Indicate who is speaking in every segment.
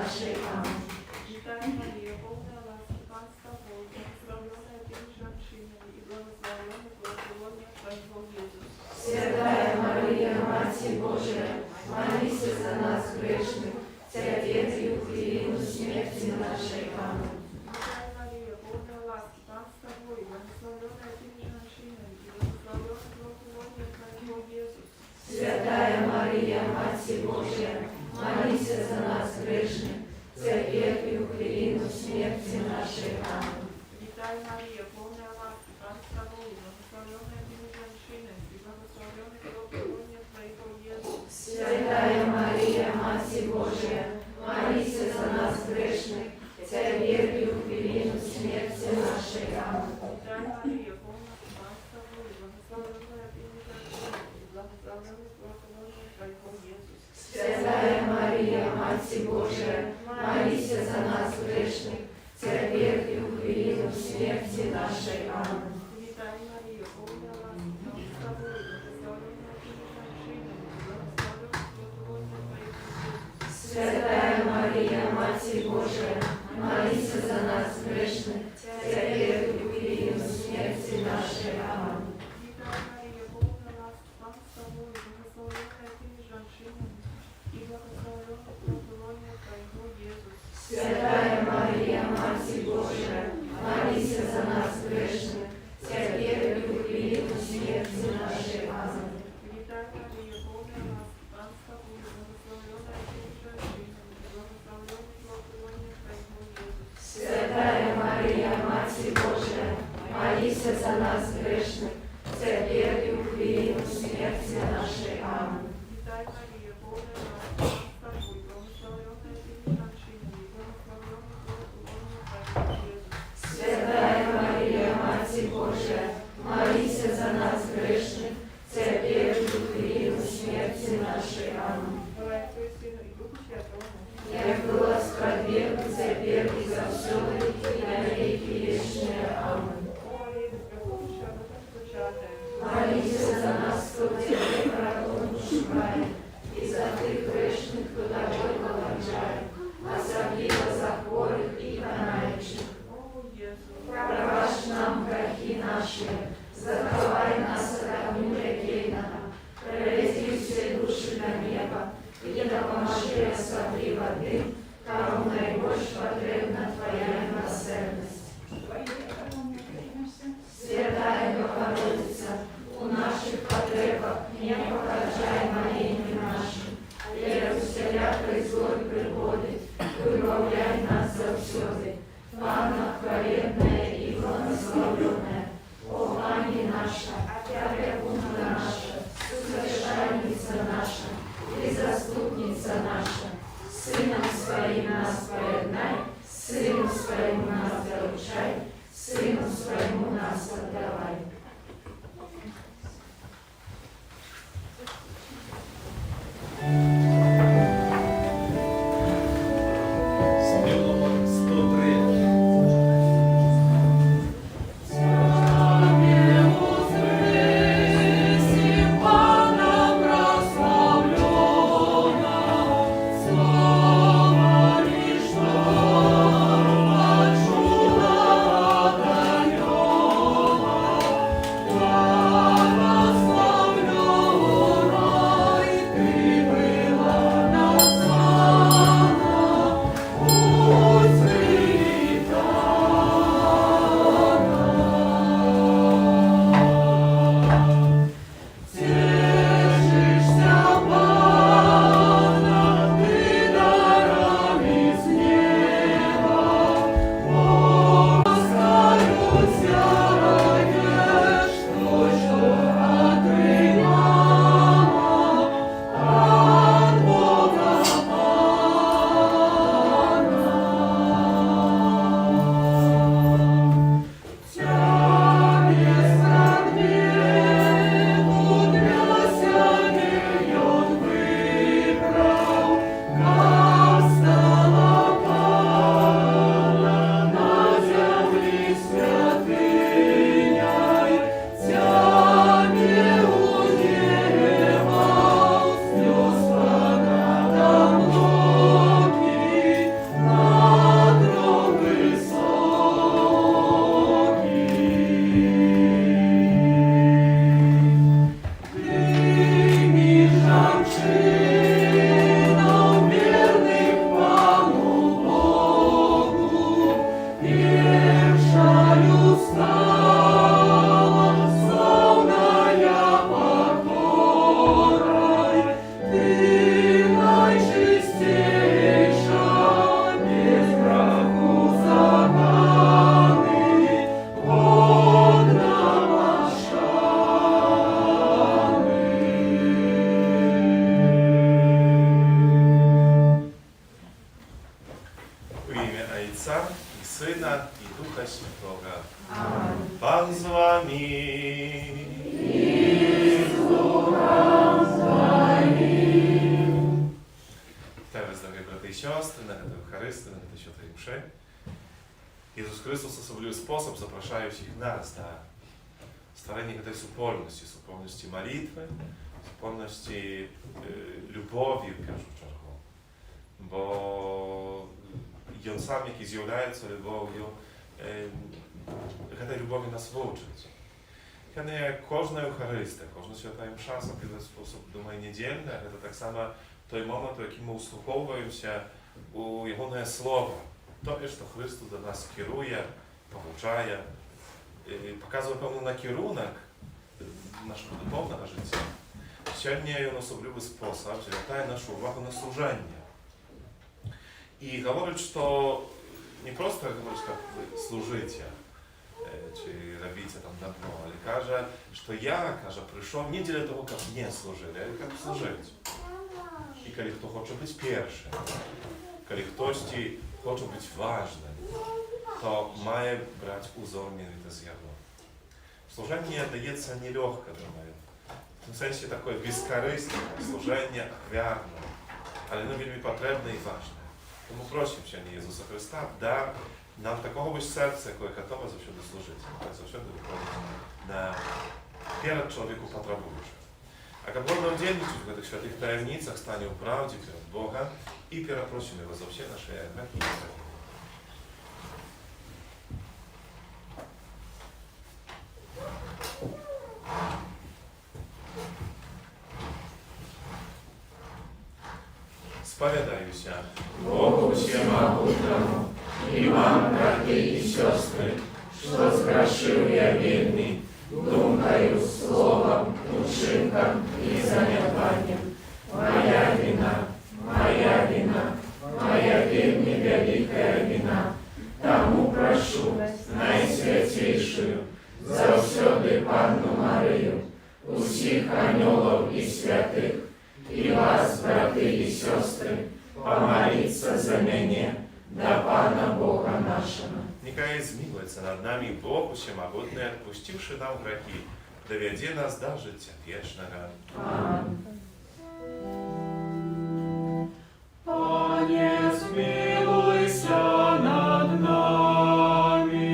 Speaker 1: нашей. Аминь.
Speaker 2: Святая Мария, полная ласки, Пан с тобой, благословенная ты между женщинами, и благословенный плод лона твоего, Иисус.
Speaker 1: Святая Мария, Матерь Божия, молись за нас грешных, теперь и в годину смерти нашей. Аминь.
Speaker 2: Святая Мария, полная ласки, Пан с тобой, благословенная ты между женщинами, и благословенный плод лона твоего, Иисус.
Speaker 1: Святая Мария, Матерь Божия, молись за нас грешных, теперь и в годину смерти нашей. Аминь.
Speaker 2: Святая Мария, полная ласки, Пан с тобой, благословенная ты между женщинами, и благословенный плод лона твоего, Иисус.
Speaker 1: Святая Мария, Матерь Божия, молись за нас грешных, теперь и в годину смерти нашей. Аминь.
Speaker 2: Святая Мария, полная Пан с тобой, благословенная ты между женщинами, и благословенный плод лона твоего, Иисус.
Speaker 1: Святая Мария, Матерь Божия, молись за нас грешных, теперь и в годину смерти нашей. Аминь.
Speaker 2: Святая Мария, полная ласки, Бог с тобой, благословенная ты между женщинами, и благословенный плод лона твоего, Иисус.
Speaker 1: Святая Мария, Матерь Божия, молись за нас грешных, теперь и в годину смерти нашей. Аминь.
Speaker 2: Святая Мария, полная ласки, Бог с тобой, благословенная ты между женщинами, и благословенный плод лона твоего, Иисус.
Speaker 1: Святая Мария, Матерь Божия, молись за нас грешных, теперь и в годину смерти нашей. Аминь.
Speaker 2: Святая Мария, полная ласки, Бог с тобой, благословенная ты между женщинами, и благословенный плод лона твоего, Иисус.
Speaker 1: Святая Мария, Матерь Божия, молись за нас грешных, теперь и в годину смерти нашей. Аминь.
Speaker 2: Святая Мария, полная ласки, Бог с тобой, благословенная ты между женщинами, и благословенный плод лона твоего, Иисус.
Speaker 1: Святая Мария, Матерь Божия, молись за нас грешных, теперь и в годину смерти нашей. Аминь.
Speaker 2: Слава Отцу и Сыну и Духу Святому.
Speaker 1: Як было справедливо, теперь и за все и на веки вечные. Аминь.
Speaker 2: О, Мария, без грехов душевно початая.
Speaker 1: Молись за нас, кто в тебе прошивает, и за тых грешных, кто тобой положает, особливо за хворых и канающих.
Speaker 2: О, Иисус.
Speaker 1: Пробачь нам грехи наши, заховай нас от огню пекельного, привези все души на небо, и допоможи особливо тим, кому найбільш потрібна Твоя милосердність. Святая Богородица, у наших потребах не похожай моления нашим, вера всякой злой пригоды, выбавляй нас завсёды. Панна хвалебная и благословенная, о Пани наша, опекунка наша, утешальница наша и заступница наша, Сыном Своим нас поеднай, Сыну Своему нас заручай, Сыну Своему нас отдавай.
Speaker 3: Співало 103.
Speaker 1: Слава
Speaker 3: Syna i Ducha Świętego.
Speaker 1: Amen.
Speaker 3: Pan z wami. Witam was, drogie braty i siostry, na tej Eucharystii, na tej Świętej Mszy. Jezus Chrystus w osobliwy sposób zaprasza ich nas na stworzenie tej supolności modlitwy, supolności любові w pierwszą czerwą. Bo on sam, jaki zjawiaється любов'ю, tej любові нас вчить. Кожна Eucharystia, кожна Święta Msza w sposób, думаю, niedzielny, to tak samo той момент, у який ми услуховуємося у Його Слово. То, що Христос до нас керує, pouczaje, показує певний накерунок нашого духовного життя. Сьогодні він особливий спосіб звертає нашу увагу на служення. І говорить, що не просто говорить, як ви служите, чи робите там добро, але каже, що я, каже, прийшов не для того, як мені служили, а як служити. I kiedy kto chce być pierwszy, kiedy ktoś chce być ważny, to ma brać uzornie te zjawy. Służenie daje się nielегко, думаю. W tym sensie takie bezkorystne, służenie ofiarne, ale no wielmi potrzebne i ważne. Тому просим się Jezusa Chrysta, da nam takiego serca, które gotowe zawsze służyć, które zawsze wychodzić na перед człowieku potrzebującym. A jak będą udzielniczyć w tych świętych tajemnicach, stanie w prawdzie przed Bogiem i prosimy Go za wszystkie nasze grzechy i grzechy. Spowiadają się
Speaker 1: Богу Всемогутному и вам, братья и сестры, что сгрешил я вельми, думкою, словом, учинком и занятанием. Моя вина, моя вельми великая вина. Тому прошу Найсвятейшую, завсёды Панну Марию, усіх анёлов и святых, и вас, браты и сестры, помолиться за меня, до Пана Бога нашего.
Speaker 3: Niechaj zmiłuje nad nami Bóg Wszechmogutny, odpuściwszy nam grzechy, dowiedzie nas do życia wiecznego.
Speaker 1: Amen.
Speaker 4: Panie, zmiłujся над нами.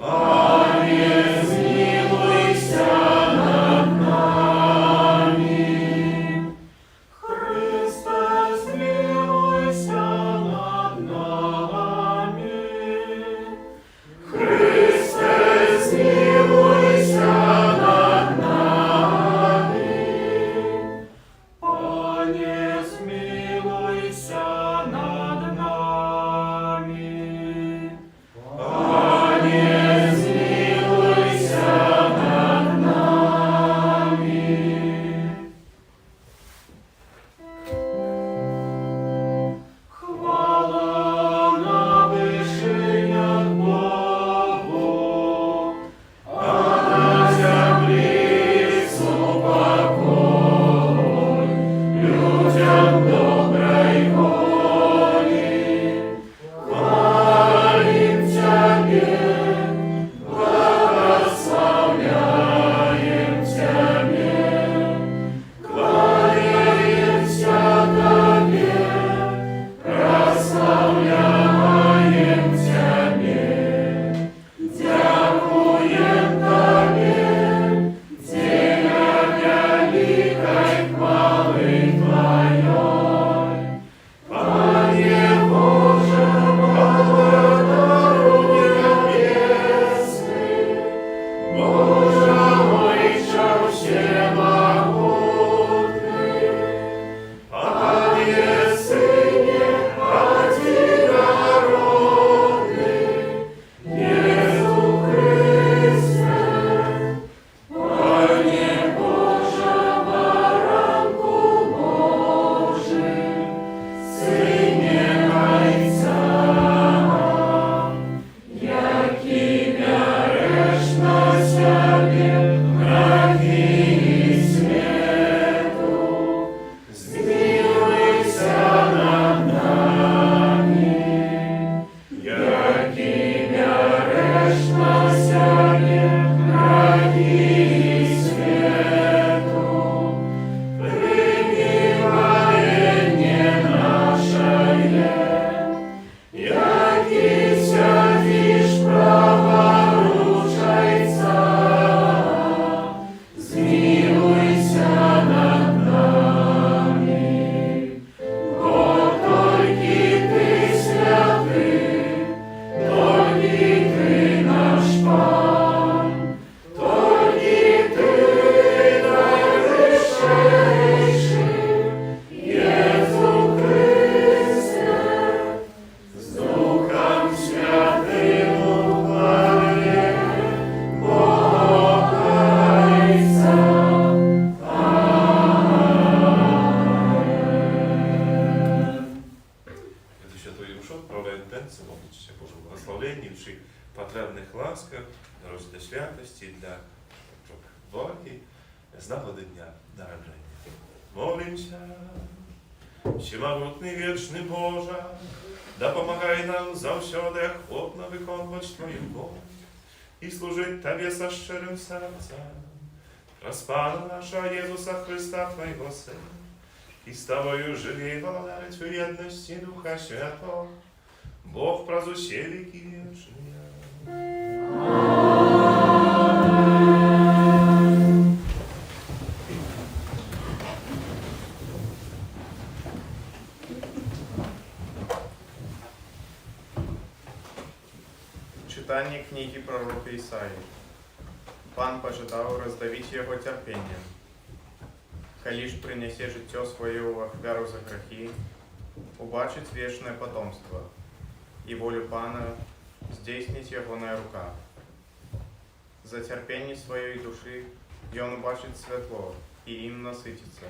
Speaker 4: Panie, zmiłujся над нами. Христе, zmiłujся над нами. Христе, zmiłujся над нами.
Speaker 3: Це, мабуть, ще Божого благословення, всіх потрібних ласках, дорозі до святості, для волі, з нагоди Дня народження. Молимся. Всемогутний вічний Боже, допомагай нам завсюди охотно виконувати Твою волю і служити Тобі со щирим серцем. Распана нашого Єсуса Христа, Твоего Сина, і з Тобою живі і володарить у єдності Духа Святого, Бог про усі віки вічні.
Speaker 5: Читання книги пророка Ісаї. Пан пожадав роздавити його терпінням. Коли ж принесе життя своє в ахвяру за грехи, убачить вічне потомство, і волю Пана здійснить ягоная рука. За терпіння своєї душі он убачить світло, і їм насититься.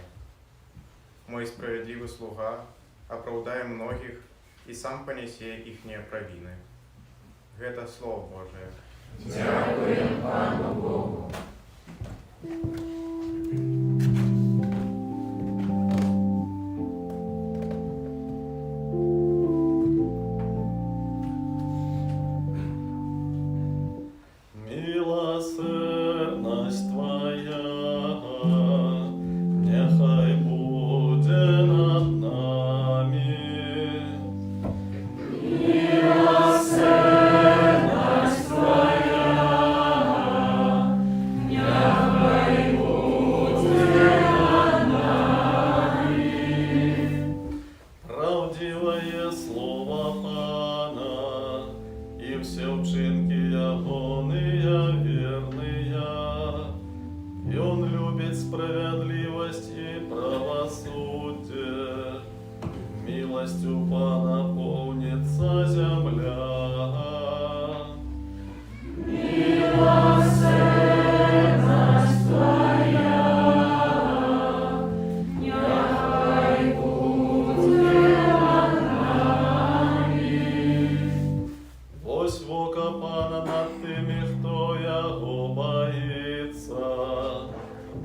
Speaker 5: Мой справедливий слуга оправдає многих, і сам понесе їхні провини. Это Слово Божие.
Speaker 1: Дякуємо Пану Богу.
Speaker 4: Милосердность Твоя, нехай буде над нами.
Speaker 1: Милосердность Твоя, нехай буде над нами.
Speaker 4: Правдивое слово Пана, и все вчинки ягоные верные, и он любит справедливость и правосудие. Милостью Пана полнится земля.
Speaker 1: Милосердность Твоя, нехай буде над нами.
Speaker 4: Ось вока Пана над тими, хто його боїться,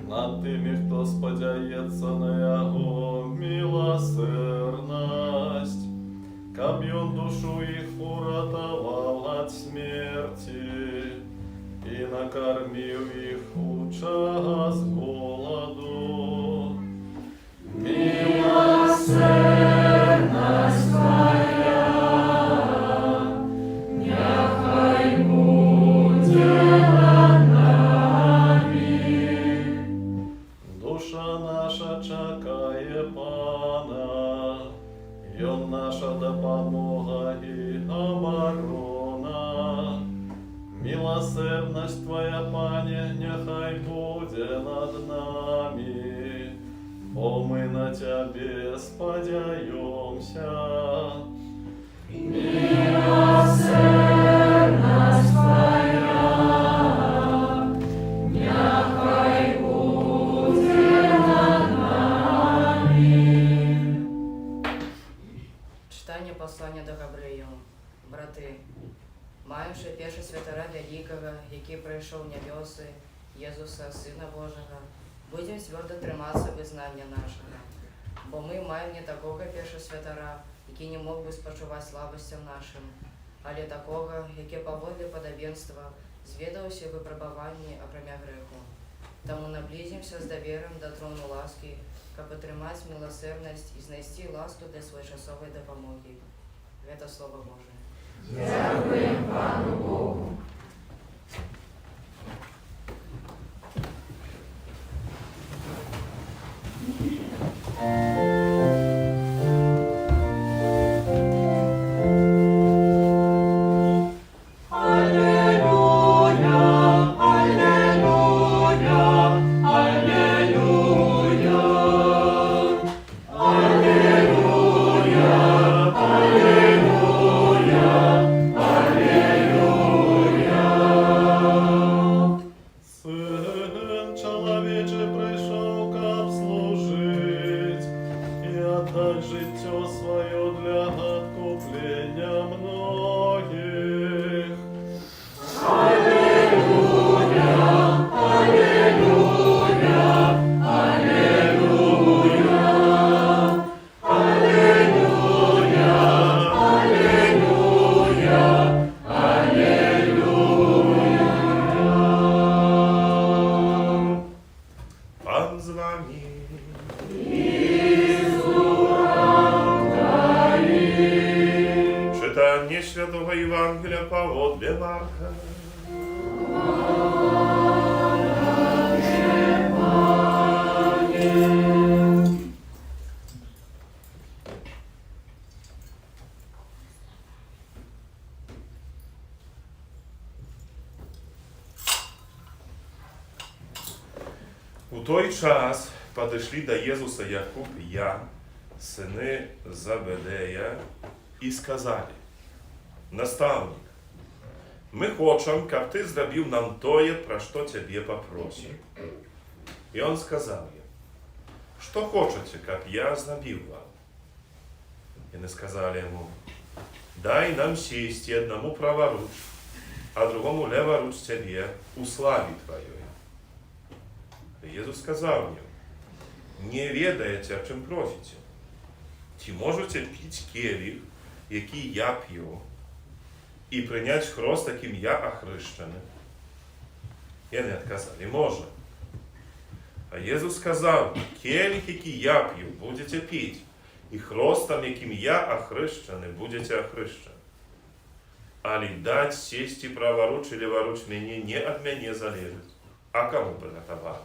Speaker 4: над тими, хто сподяється на його милосердность, каб он душу їх уратував от смерти і накормив їх у час голоду.
Speaker 1: Милосердность Твоя, нехай буде над нами.
Speaker 4: Душа наша чекає Пана, і он наша допомога і оборона. Милосердность Твоя, Пане, нехай буде над нами, бо ми на Тебе сподяємся.
Speaker 1: Милосердность Твоя, нехай буде над нами.
Speaker 6: Читання послання до Гавриїла. Брати, маючи перше святора великого, який прийшов в небеси, Єсуса, Сина Божого, будемо твердо триматися визнання нашого. Бо ми маємо не такого перше святора, який не мог би спочувати слабостям нашим, але такого, яке поводле подобенства звідався в випробуванні, окромя греху. Тому наблизимося з довіром до трону ласки, как отримати милосердність і знайти ласку для своєчасової допомоги. Это Слово Божие.
Speaker 1: Дякуємо Пану Богу.
Speaker 4: Сын человечий прийшов, каб служить, і отдать життя своє для гадку искупления многих.
Speaker 3: Pan z wami. Czytanie Świętego Ewangelia powodle Marka. У той час подошли до Иисуса Якуб и Ян, сыны Забедея, и сказали: «Наставник, мы хочем, как ты зробил нам тое, про что тебе попросим». И он сказал им: «Что хочете, как я зробил вам?» И они сказали ему: «Дай нам сесть и одному праворуч, а другому леворуч тебе у славе твоей». Иисус сказал им: «Не ведаете, о чем просите. Чи можете пить келих, який я п'ю, и принять хрост, яким я охрещений?» И они отказали: «Можем». А Иисус сказал: «Келих, який я п'ю, будете пить, и хростом, яким я охрещений, будете охрещені. Али дать сесть и праворуч и леворуч мне не от меня залежит, а кому приготовано».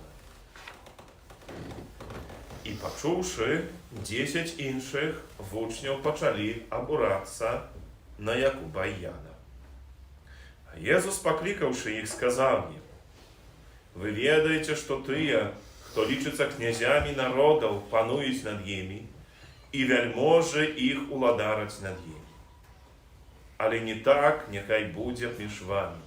Speaker 3: І почувши, 10 інших вучнів почали обуратися на Якуба і Яна. А Єсус, покликавши їх, сказав їм: «Ви ведаєте, що тие, хто лічиться князями народів, панують над ними, і вельможі їх уладарять над ними. Але не так, нехай буде між вами.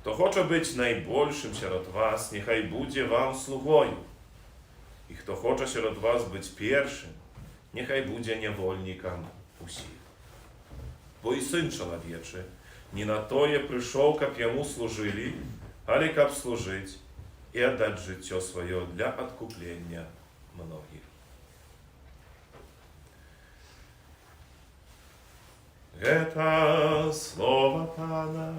Speaker 3: Хто хоче бути найбільшим серед вас, нехай буде вам слугою. І хто хоче серед вас бути першим, нехай буде невольником усіх. Бо і Син Чоловічий не на тое прийшов, каб йому служили, але каб служить і віддати життя своє для відкуплення многих». Это слово Пана.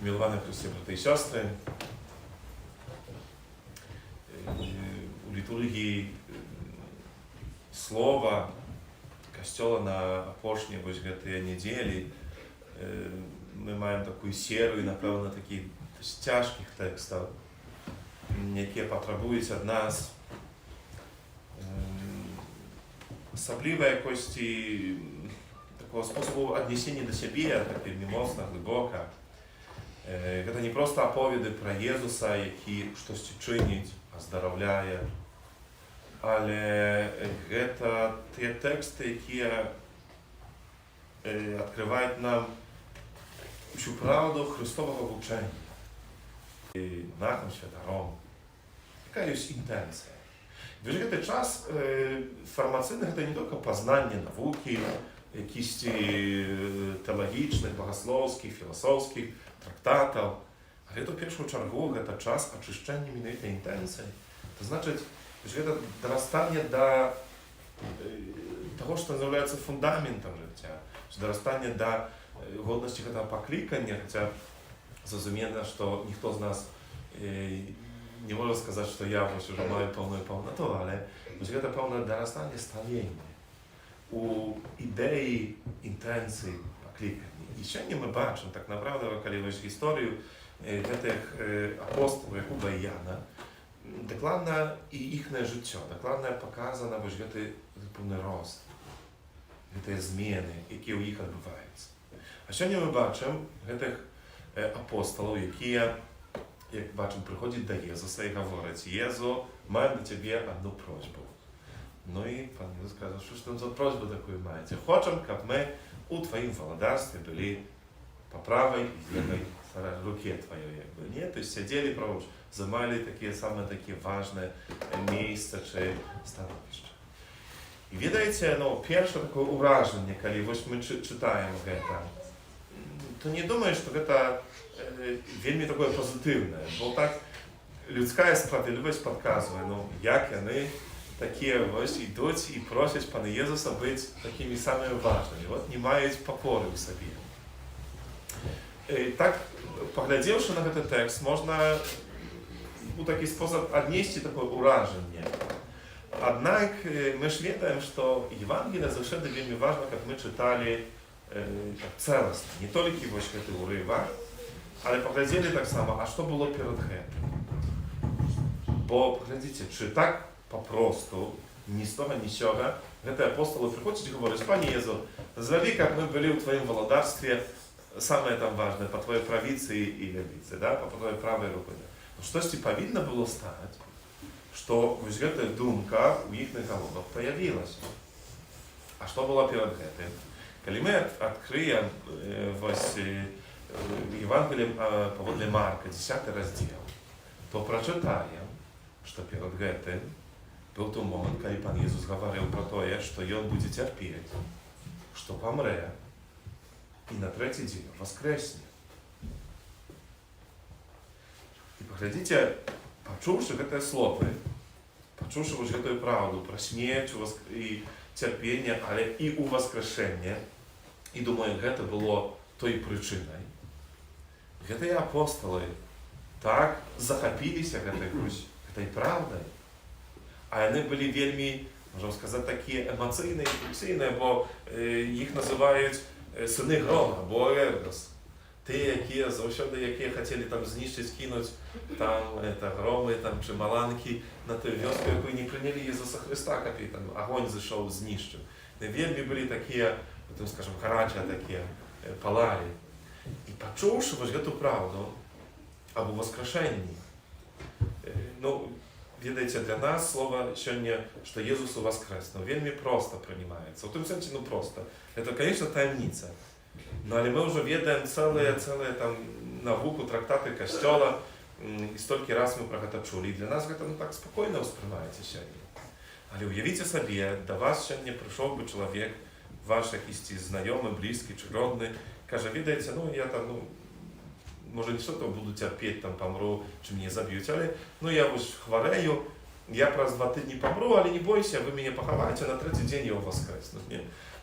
Speaker 3: Миловане Христі, брати і сестри, у літургії слова Костёла на апошні гэтыя недзелі мы маем такую серыю, напэўна, такіх цяжкіх тэкстаў, якія патрабуюць ад нас асабліва якосці такого способу аднесення да сябе, так вельмі моцна, глыбока. Гэта не проста аповеды пра Езуса, які штосьці чыніць, аздараўляе, але гэта тыя тэксты, якія адкрываюць нам усю праўду Христовага вучэння. Нашим святаром. Яка ёсць інтэнцыя. Вось гэты час фармацыйны гэта не толькі пазнанне навукі, якісьці тэалагічных, багаслоўскіх, філасофскіх трактатаў, але гэта ў першую чаргу гэта час ачышчэння менавіта інтэнцыі. То значыць, гэта дарастанне да таго, што з'яўляецца фундаментам жыцця, дарастанне да годнасці гэтага паклікання, хаця зразумела, што ніхто з нас не можа сказаць, што я ўжо маю пэўную паўнату, але гэта пэўнае дарастанне сталення у ідэі інтэнцыі паклікання. І сёння мы бачым, так направда, калі вось гісторыю гэтых апостолаў Якуба і Яна, дакладна і іхнае жыццё, дакладна паказана вось гэты пэўны рост, гэтыя змены, якія ў іх адбываюцца. А сёння мы бачым гэтых апостолаў, якія, як бачым, прыходзяць да Езуса і гавораць: «Езу, маем да цябе адну просьбу. Ну и Пан Иисус сказал, что там за просьбу такую маете. Хочем, как мы у твоим володарстве были по правой и левой руке твоей. Нет, то есть сидели, правда, займали такие самые такие важные места чи становища. І відаєте, перше таке ураження, коли ми читаємо це, то не думаю, що це вельми таке позитивне, бо так людська справедливість підказує, як вони такі ось йдуть і просять Пана Єсуса бути такими самими важними, от не мають покори в собі. Так, поглядівши на цей текст, можна у такий спосіб віднести таке ураження. Однак мы же ведаем, что Евангелие завжди вельми важно, как мы читали целостно. Не только вот этот урывок, але поглядели так само, а что было перед этим. Бо, поглядите, чи так попросту, ни с того, ни с сего, это апостолы приходят и говорят: Пане Иисус, зроби, как мы были в Твоем володарстве, самое там важное, по Твоей правице и левице, да, по Твоей правой руке. Ну что ж, повинно было стать, что вот эта думка у их головах появилась. А что было перед этим? Когда мы откроем Евангелие поводле Марка, 10 раздел, то прочитаем, что перед этим был тот момент, когда Пан Иисус говорил про то, что Он будет терпеть, что помре, и на третий день воскреснет. И поглядите, почувши это слово, почувши вот эту правду про смерть и терпение, але и у воскрешения, и думаю, это было той причиной. Эти апостолы так захопились этой правдой, а они были вельми, можем сказать, такие эмоційні, импульсивные, бо их называют сыны грома, боэргос. Ті, які завжди, які хотіли там знищити, кинути там громи там, чи маланки на ту вёску, яку не прийняли Ісуса Христа, який там огонь зайшов, знищив. Не вельми були такі, там, скажем, гарячі такі, палали. І почувши ось цю правду об воскрешенні, видите, для нас слово сьогодні, що Ісус воскрес, вельми просто приймається. В тому сенсі, просто. Це, звісно, таємниця. No ale my już wiemy całe tam nauku, traktaty Kościoła i stolki raz my про to czuli. Dla nas to tak spokojnie usprawniacie się. Ale ujawicie sobie, do was się nie przyszedłby człowiek, wasz jakiś znajomy, bliski czy rodny, każe, wiecie, ja tam, może nie to budu cierpieć, tam pomru, czy mnie zabiją, ale ja już chwareju, ja przez 2 tygodnie pomru, ale nie bój się, wy mnie pochowajcie, na 3 dzień ja воскресну, nie?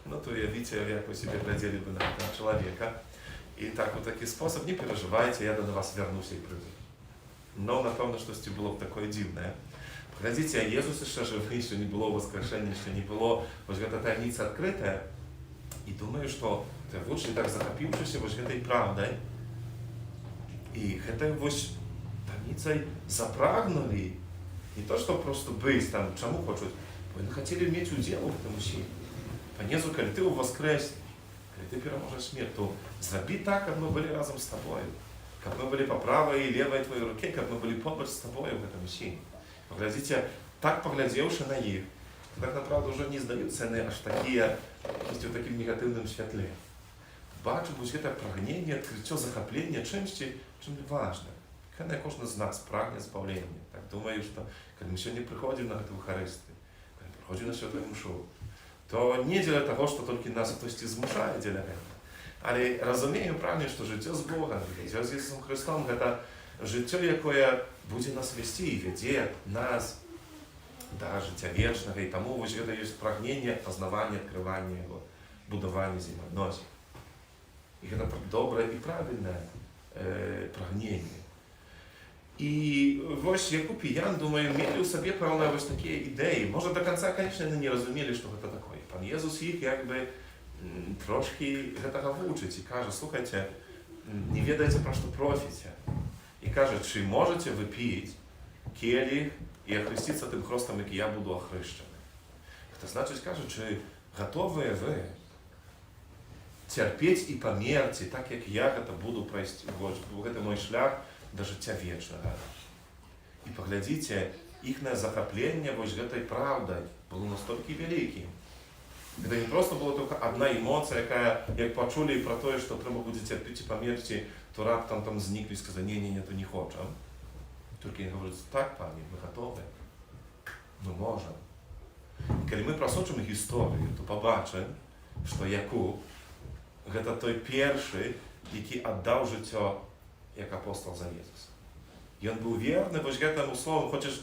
Speaker 3: No to ujawicie, jak wy sobie глядели na tego człowieka. I tak w taki sposób, nie переживайте, ja do was вернусь i przyjdę. No na pewno coś było takie dziwne. Poglądajcie, Jezus jeszcze żywy, jeszcze nie było воскрешения, jeszcze nie było, właśnie ta tajemnica odkryta. I думаю, że te uczni tak zachapiwszy się właśnie tej prawdą i tej właśnie tajemnicą zapragnęli nie to, że po prostu być tam, czemu chcą, bo oni chcieli mieć udział w tym усім. Пане Иисус, когда Ты воскрес, когда Ты переможешь смерть, то зроби так, как мы были разом с Тобой, как мы были по правой и левой Твоей руке, как мы были побольше с Тобой в этом усім. Поглядите, так поглядевши на них, так направду уже не сдают цены аж такие, в таким негативном світлі. Бачу, що це прагнення, відкриття, захоплення чимось важним. Хай кожен з нас прагне збавлення. Так думаю, що коли ми сьогодні приходимо на цю Евхаристію, коли приходимо на Святу Мшу, to nie dla tego, że tylko nas ktoś zmusza dla tego. Ale rozumiem prawnie, że życie z Bogiem, życie z Jezusem Chrystusem, to życie, które będzie nas wести i wiedzie nas do życia wiecznego i temu, że to jest pragnienie, poznawanie, odkrywanie Jego, budowanie zjedności. I to tak dobre i prawidłowe pragnienie. I właśnie Jakub i Jan, думаю, mieli w sobie pełne właśnie takie idei. Może do końca, конечно, nie rozumieli, że to takie. Pan Jezus ich jakby troszkę tego uczyć i każe, słuchajcie, nie wiedzcie, pro co prosicie. I każe, czy możecie wypić kielich i ochryścić tym chrostem, jak ja będę ochryszczony. To znaczy, każe, czy gotowi wy cierpieć i pomierci, tak jak ja to będę przejść, bo to mój szlak do życia wiecznego. I poglądajcie, их захопление вот этой правдой было настолько великим. Это не просто была только одна эмоция, якая, як почули про то, что треба будет терпеть и померти, то раптом там зникли и сказали, не, то не хочем. Только они говорят, так, пани, мы готовы, мы можем. И когда мы просочим их историю, то побачим, что Якуб это той первый, який отдал життя, як апостол за Єзуса. І він був вірний, бо ж этому слову, хочеш,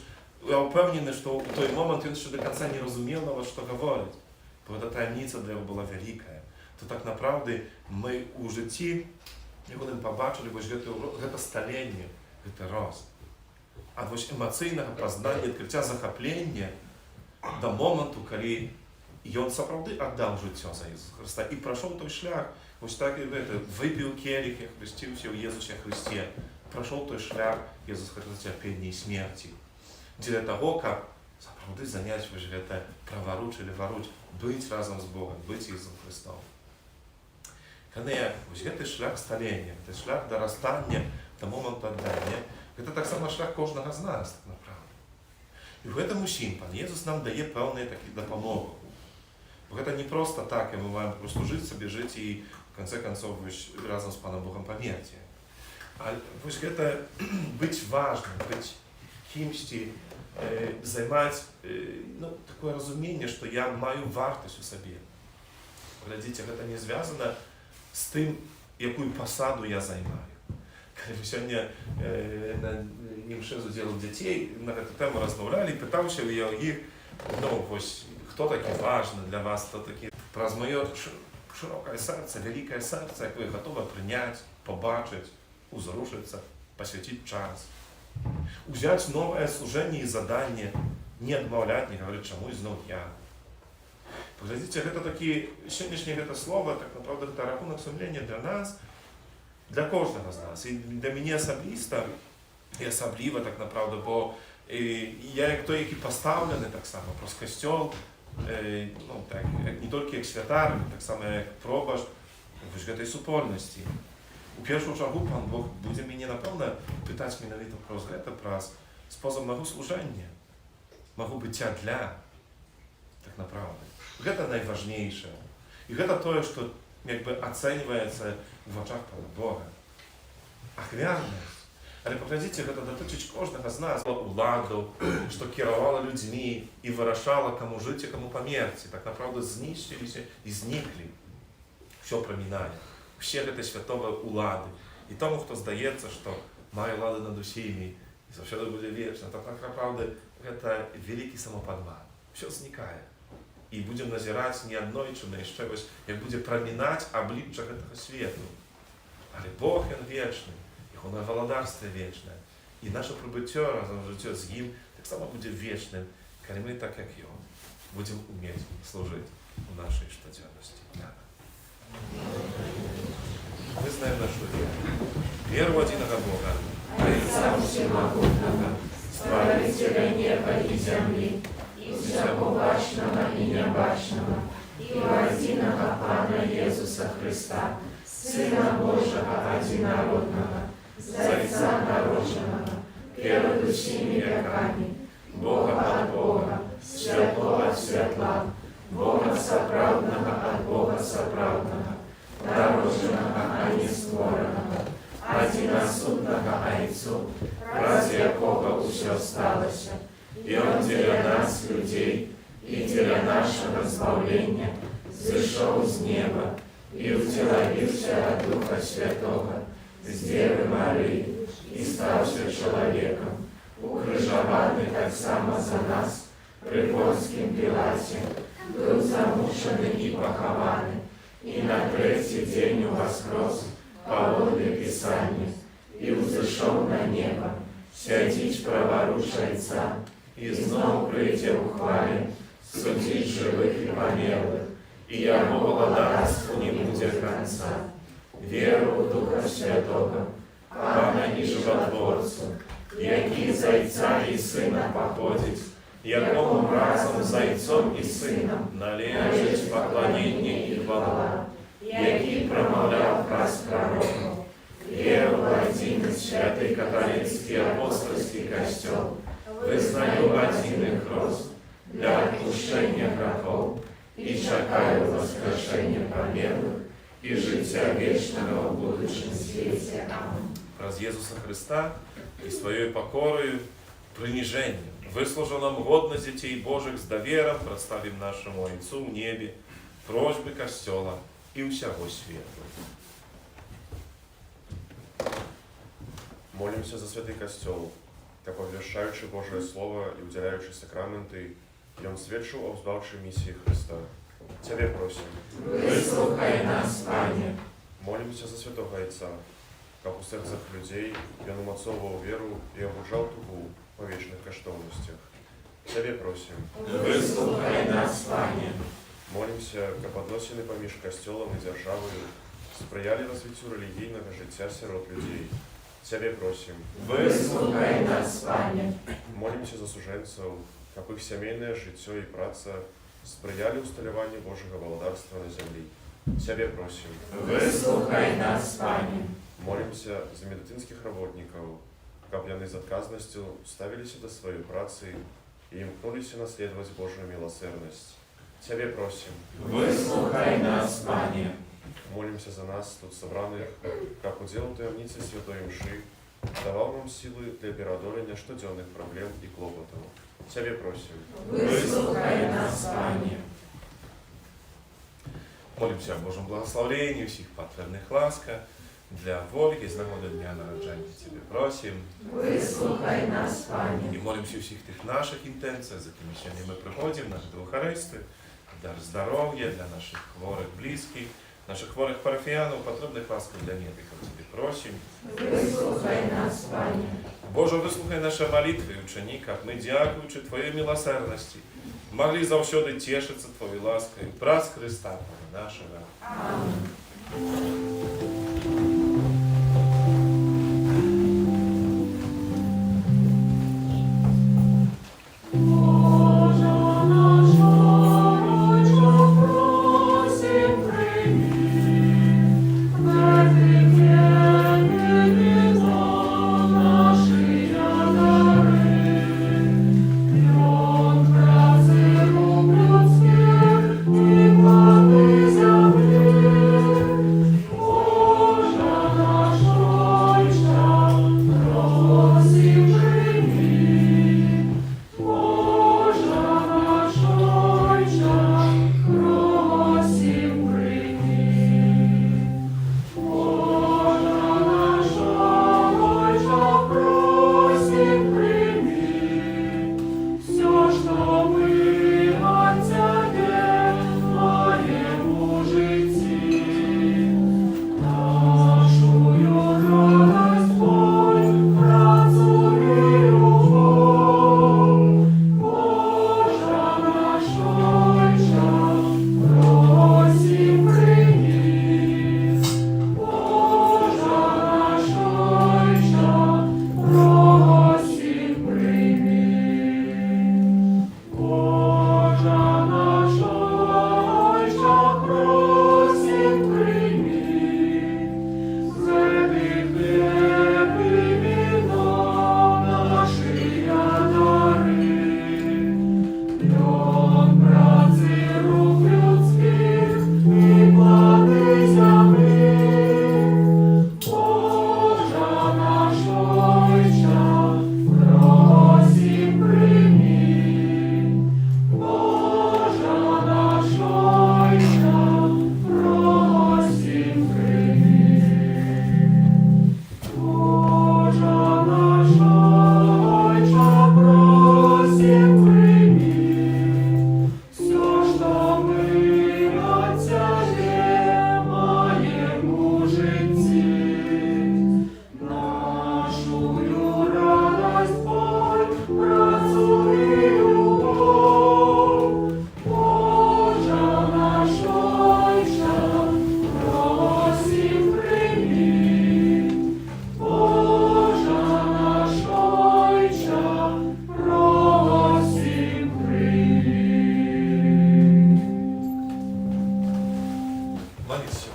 Speaker 3: я впевнений, що у той момент він ще до кінця не розумів, що говорить. Бо ця таємниця для нього була велика. То так направді ми у житті не побачили, бо ж це століння, це рост. А ось емоційного познання, відкриття захоплення до моменту, коли він справді віддав життя за Ісуса Христа і пройшов той шлях, ось так і випив келих, як хрестився в Єсусі Христі, пройшов той шлях Ісуса Христа терпіння і смерті. Для того, как справді занять это праворуч или воруч, быть разом с Богом, быть Иисусом Христом. Когда этот шлях столения, этот шлях дорастания до момента отдания, это так само шлях кожного з нас, так направду. І в этом усім Пан Єсус нам дає певні такі допомоги. Бо це не просто так, і ми маємо просто жити собі, жити і в конце концов разом з Паном Богом померти. А ось це бути важним, бути кимсь, займати таке розуміння, що я маю вартість у собі. Глядите, це не зв'язано з тим, яку посаду я займаю. Коли ми сьогодні на імшезу ділили дітей, на цю тему розмовляли і питався у їх, ось, хто такий важний для вас, хто такий. Про моє широке серце, велике серце, яке ви готові прийняти, побачити, узрушитися, посвятити час. Взять новое служение и задание, не отмовлять, не говорить, чему знов я. Поглядите, это такие, сегодняшнее это слово, так направду, это рахунок сумления для нас, для кожного з нас. І для мене особисто, і особливо, так направду, бо я як той, який поставлений так само, просто костюл, так, не тільки як святар, так само як пробаш в этой супольності. У першого чергу Пан Бог буде мені, напевно, питати менавіта про це, про спосіб мого служення, мого буття для, так направду. Це найважніше. І це те, що якби оцінюється в очах Пана Бога. Ахвярність. Але поглядите, це дотичить кожного з нас. Владу, що керувала людьми і вирішала, кому жити, кому померти. Так направду знищилися і зникли. Все промінає. Все это святого улады. І тому, хто здається, що має владу над усіми, і завжди буде вічно, то так направду, це великий самоподман. Все зникає. І будемо назирати не однойче, а ще ось, як буде промінати обличчя цього світу. Але Бог, Він вічний, Його володарство вічне. І наше прибуття разом з життя з Ним так само буде вічним, коли ми, так як Його, будемо вміти служити у нашій щоденності. Мы знаем нашу веру. Веру в единого Бога,
Speaker 1: Отца Всемогутного, Створителя неба и земли, и всего бачного и небачного, и в единого Пана Иисуса Христа, Сына Божьего одинородного, Зайца народженного, перед всеми веками, Бога от Бога, светлого от светла, Бога соправдного от Бога соправдного, народженного, а не створенного, одиносудного Отцу, разве якого усе сталося, и Он для нас, людей, и для нашего избавления, зашел с неба и утеловился от Духа Святого, с Девы Марии, и ставший человеком, укрыжованный так само за нас, при Понским Пилате, был замученный и похованный, и на третий день воскрес, поводле Писания, и взошел на небо, сядить праворуч Отца, и знов прийти в хвале, судить живых и померлых, и Его владарству не будет конца. Веру в Духа Святого, Пана и Животворцу, який з Отця і Сина походить, якому разом з Отцом і Сином належить поклоніння і хвала, який промовляв праз пророків, віру в один святий католицький апостольський костел,
Speaker 3: wyznaju один chrzest dla odpuszczenia grzechów i czekają воскрешения померлых i życia wiecznego w будущем świecie. Amen. Раз Иисуса Христа и своей покорою, принижением, выслужил нам годность детей Божьих с довером, представим нашему Отцу в небе, просьбы Костела и всего света.
Speaker 7: Молимся за Святый Костел, как обвещаючи Божие Слово и уделяючи сакраменты, и Он свідчив об збавчій миссии Христа. Тебе просим.
Speaker 1: Выслухай нас, Пане.
Speaker 7: Молимся за Святого Отца, как у сердцах людей, и Он умацовывал веру и обужал тугу по вечных коштовностях. Тебе просим.
Speaker 1: Выслухай нас, Пане.
Speaker 7: Молимся, как односины поміж Костелом и державою сприяли развитию релігійного життя сирот людей. Тебе просим.
Speaker 1: Выслухай нас, Пане.
Speaker 7: Молимся за суженцев, как их семейное житье и праца сприяли усталеванию Божьего володарства на земле. Тебе просим.
Speaker 1: Выслухай нас, Пане.
Speaker 7: Молимся за медицинских работников, как они с отказностью ставились до своей працы и имкнулись наследовать Божию милосердность. Тебе просим.
Speaker 1: Выслухай нас, Пане.
Speaker 7: Молимся за нас, тут собранных, как удел таємниці Святой Мши, давал нам силы для преодоления штоденных проблем и клопотов. Тебе просим.
Speaker 1: Выслухай нас, Пане.
Speaker 3: Молимся о Божьем благословении, всех потребных ласка, для Вольги, з нагоди Дня народження Тебе просим.
Speaker 1: Выслухай нас, Пане.
Speaker 3: І молимся у всіх тих наших інтенціях, за якими сьогодні ми приходимо на Евхаристію, дар здоров'я для наших хворих близьких, наших хворих парафіянів, потрібних ласків для медиків Тебе просим.
Speaker 1: Выслухай нас, Пане.
Speaker 3: Боже, выслухай наши молитвы, учени, как мы, дякуючи Твоей милосердности, могли завсёды тешиться Твоей лаской, праз Христа Бога нашего.
Speaker 1: Аминь.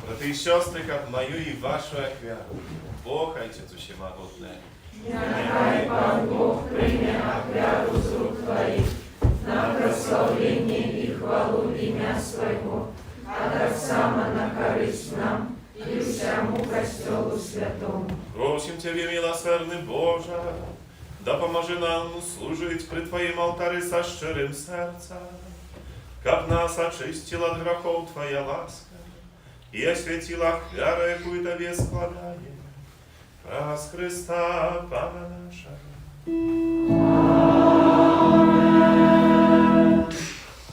Speaker 3: Брати і сестри, как мою и вашу охвяру, Бог, Отец Всемогутний,
Speaker 1: Нехай Пан Бог прийме офяру з рук Твоїх на прославлення і хвалу ім'я Свого, а так само на користь нам і всьому Костелу Святому.
Speaker 3: Просим Тебе, милосердный Боже, да поможи нам служить при Твоем алтаре со щирым сердцем, как нас очистила от грехов Твоя ласка и осветила офяру, якую Тебе складаем. Раз Христа, Пана нашего.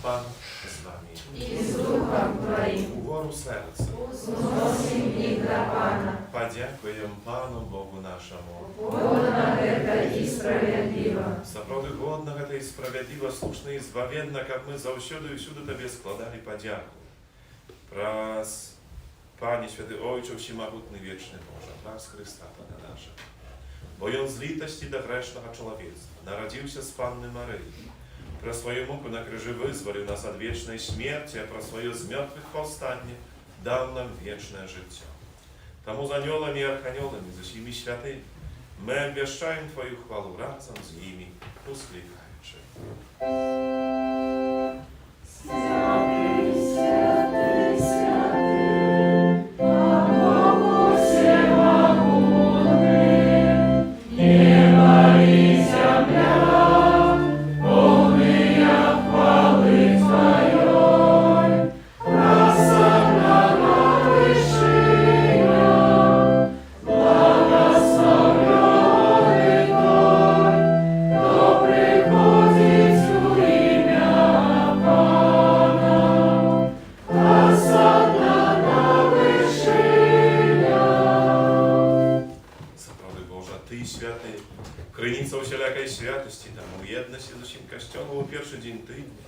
Speaker 3: Пан з вами.
Speaker 1: І з Духом Твоїм
Speaker 3: Угору серця.
Speaker 1: зносим їх до Пана.
Speaker 3: Подякуємо Пану Богу нашому.
Speaker 1: Годно это і справедливо.
Speaker 3: Сапроти годно это і справедливо, слушно і збавенно, як ми завсюди і всюди Тобі складали подяку. Раз, Panie Święty Ojcze, Всемогутny Wieczny Boże, raz Chrysta Pana nasza, bo On z litości do grzesznego człowiectwa narodził się z Panny Maryi, pro swoją muku na krzyżu wyzwolił nas od wiecznej śmierci, a pro swoje z mертwych powstanie dał nam wieczne życie. Тому z aniołami i archaniołami, ze всеми świętymi, my obwieszczaємо Twoją chwałę razem z nimi, usklikaючи.
Speaker 1: Святий, святий, святий, Богу всемогутний, небо і земля, повні хвали Твоєї, красавна на вишиня, благословенний той, хто приходить у ім'я Пана, красавна на вишиня.
Speaker 3: Zaprawy Boża, Ty święty, krynica wszelkiej świętości, damy jedność z усім Kościołem w pierwszy dzień tygodnia.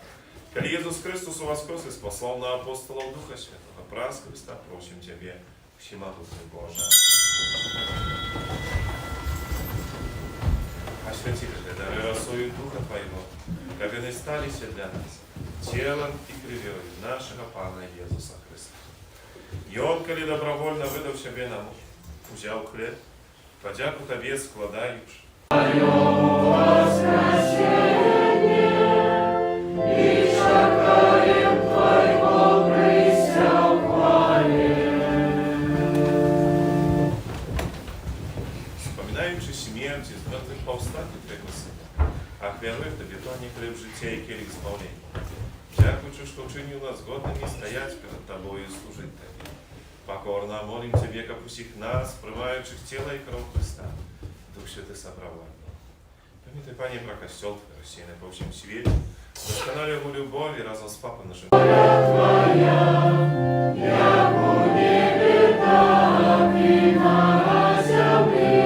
Speaker 3: Kiedy Jezus Chrystus воскрес и спасал на апостолов Духа Святого, праз Христа просим Тебе, Всемогутный Боже. Освети Ты, дары росою Духа Твоего, как они стали для нас, телом и кровью нашего Пана Иисуса Христа. И Он, коли добровольно выдав себе нам, взял хлеб, подяку Тебе складаючи,
Speaker 1: І чекаєм Твоєго прийся в хвалі.
Speaker 3: Вспоминаючи смерть и смертных повстаний Твоего Сына, охвяруй Тебе, Пане, хлеб життя и келих збавлення. Дякуючи, що вчинив нас годними стоять перед Тобою и служить Тебе. Покорно молим Тебе, как усіх нас, приймаючих тіло і кров Христа, Дух Святый собрал. Пам'ятай, Пане, про Костел Твой, рассеянный по всем свете, досконали его любовь разом с Папой нашим.
Speaker 1: Як у небі, так і на землі.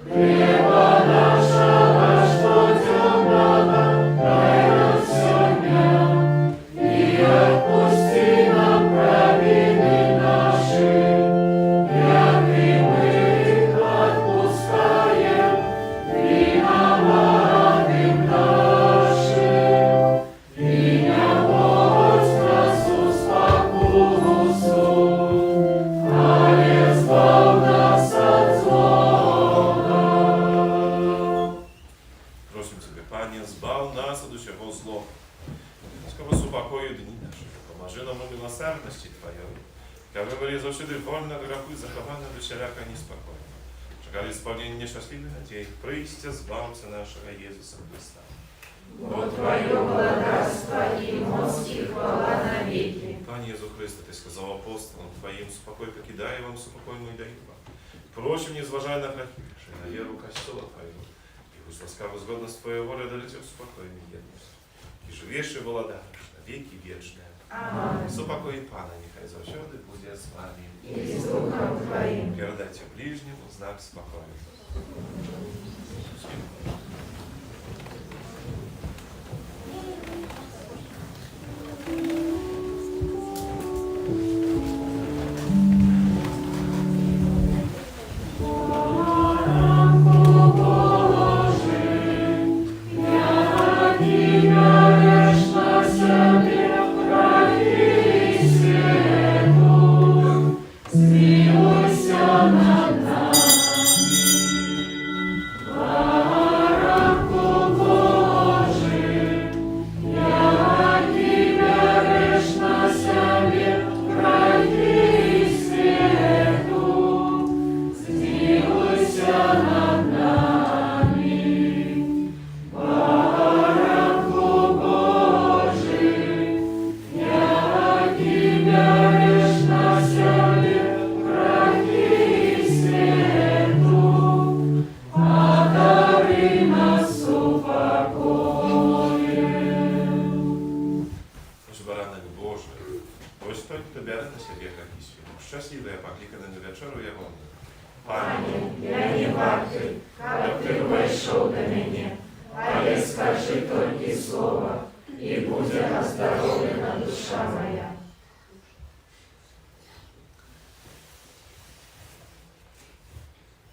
Speaker 1: Хліба нашого щоденного дай нам сьогодні, і відпусти нам провини наші, як і ми відпускаємо винуватим нашим. І не вводь нас у спокусу, але збав нас від злого.
Speaker 3: Просим Тебя, Пане, збав нас от усього злого. Скоро супокою дні наші, поможи нам у милосердності Твоєї, як ми були завжди вольно від греху і заховані до всіляка неспокійно. Чекали сповнення нещасливих надій, прийстя збавця нашого Єсуса Христа.
Speaker 1: Бо Твое благодарство и мощь и хвала навеки.
Speaker 3: Пане Єсу Христе, Ти сказав апостолам Твоїм, спокой покидаю вам, спокой мой даю вам. Просим, не зважай на грехи, що на віру Костела Твоего, і пусть ласкаво згодно з Твоєю волею далече в спокойній єдності. І живіши володариш на віки вічне.
Speaker 1: Аминь.
Speaker 3: Супокой Пана, нехай завсюди буде з вами.
Speaker 1: И с Духом Твоим.
Speaker 3: Передайте ближнему знак спокою. щасливі покликані до вечеру Його.
Speaker 1: Пане, я не вартий, как Ти вийшов до мене, але скажи тільки слово, і буде оздоровлена душа моя.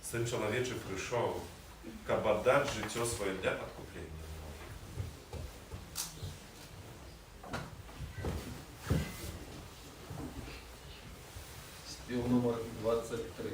Speaker 3: Син чоловічий прийшов, аби дати життя своє для відкуплення.
Speaker 4: Спів номер 23.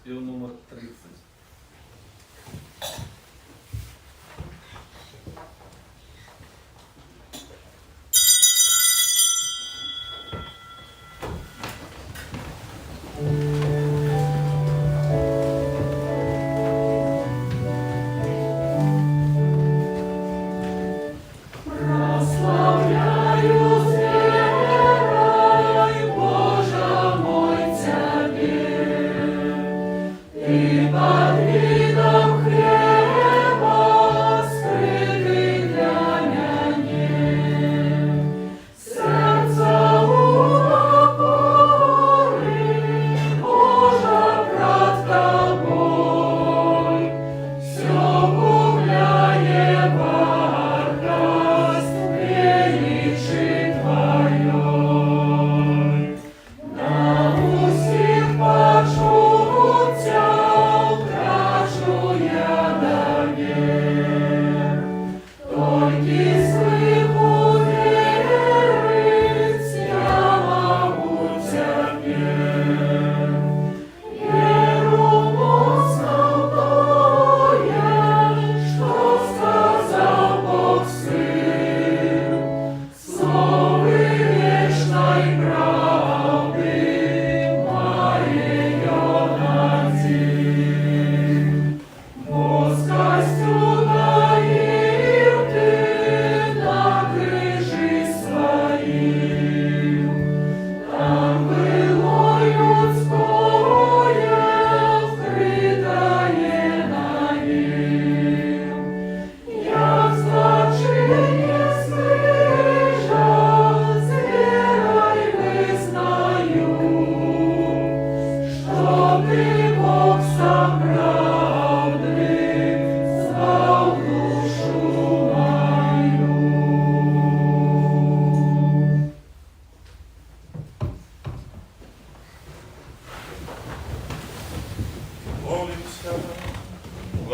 Speaker 4: Спів номер 30.
Speaker 1: Боже мой, Тебе, Ты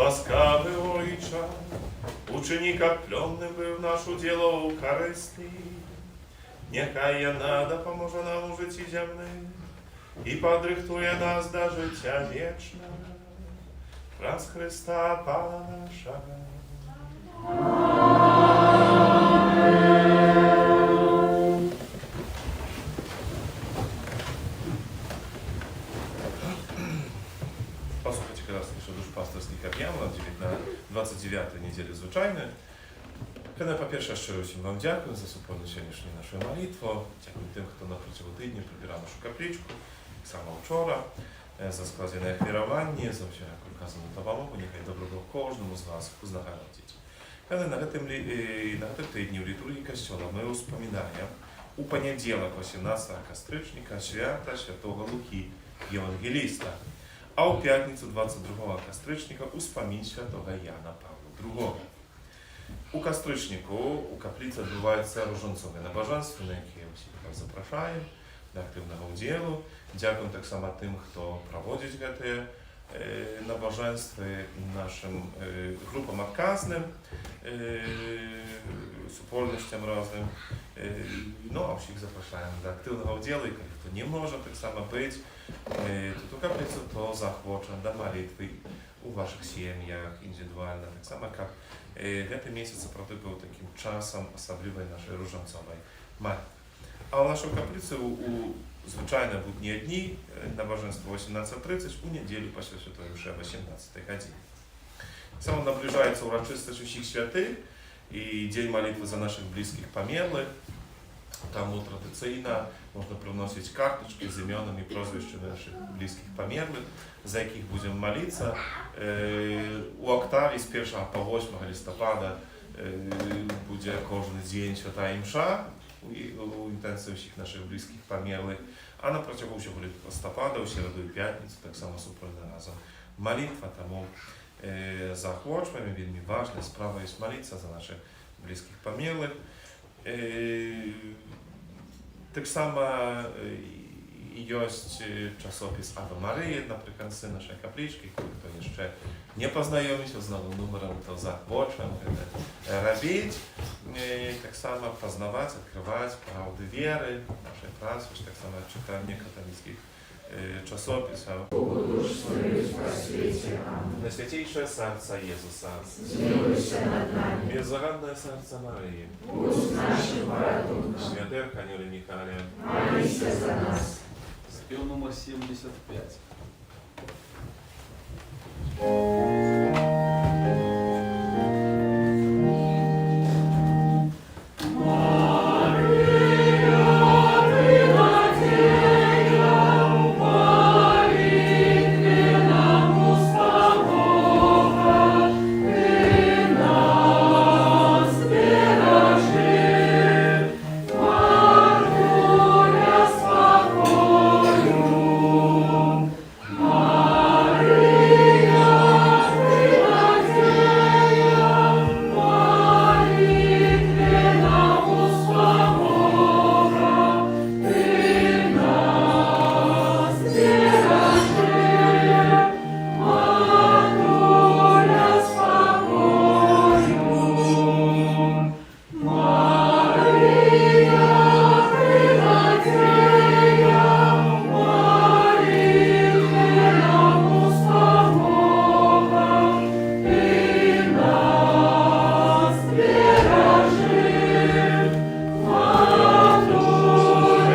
Speaker 3: Łaskawy Ojcze, uczyni kapłonnym był nasz udział Eucharystii. Niechaj Jana pomoże nam u życiu ziemnym i podrychtuje nas do życia wiecznego. Przez Chrysta Pana naszego. Posłuchajcie teraz jeszcze duszpasterskich kapłanów na 29 niedzieli zwyczajnej. Kiedy po pierwsze szczerze się Wam dziękuję za wspólne dzisiejsze nasze modlitwo. Dziękuję tym, kto na przeciwko tygodniu przybierał naszą kapliczkę, tak samo wczoraj, za składzione chwierowanie, za wszelką okazję to Wam, niechaj dobrego każdemu z Was uznachodzić. Kiedy na tym tygodniu liturgii Kościoła my wspominamy u poniedziałek 18 stycznia święta świętego Luki Ewangelista, a u piątnicę 22 stycznia wspomnień świętego Jana Pawła II. U Kastryczniku, u kaplicy odbywaється różańcowe nabożeństwo, na jakie wszystkich zapraszam do aktywnego udziału. Dziękuję tak samo tym, kto prowadzi te nabożeństwa, naszym grupom odkaznym, wspólnościom raznym. No, a wszystkich zapraszam do aktywnego udziału i kto nie może tak samo być, to tu kaplicę to zachłocza do modlitwy u Waszych siemiach indywidualnie, tak samo jak ten miesiąc naprawdę był takim czasem osobliwej naszej różańcowej matki. A u naszą kaplicę zwyczajne budnie dni, nabożeństwo 18:30, u niedzieli poświęcę to już o 18 godzinie. Samo nabliżają się uroczystość wszystkich świętych i dzień modlitwy za naszych bliskich pomierłych. Tam tradycyjna można przynosić karteczki z imionami i proзвищами naszych bliskich pomierłych, za jakich będziemy modlić. U Oktawi z 1 po 8 listopada będzie każdy dzień święta msza u intencji wszystkich naszych bliskich pomierłych, a na przeciwko listopada, u środę i piątnicy, tak samo wspólnie razem modlitwa temu zachłoczmy. Bardzo ważna sprawa jest modlitwa za naszych bliskich pomierłych. Tak samo jest czasopis Ave Maryja naprzykład naszej kapliczki, kto jeszcze nie poznajomi się z nowym numerem, to zachłoczę robić. Tak samo poznawać, odkrywać prawdy wiery, naszej pracy, tak samo czytanie katolickich czasopisów. Najświętejsze serce Jezusa,
Speaker 1: Zmiłuj się nad nami.
Speaker 3: Беззарадное серце Марії,
Speaker 1: Будź naszym ratunkiem.
Speaker 3: Światełka Aniele Michale,
Speaker 1: Módl się za nas.
Speaker 4: Спев номер 75.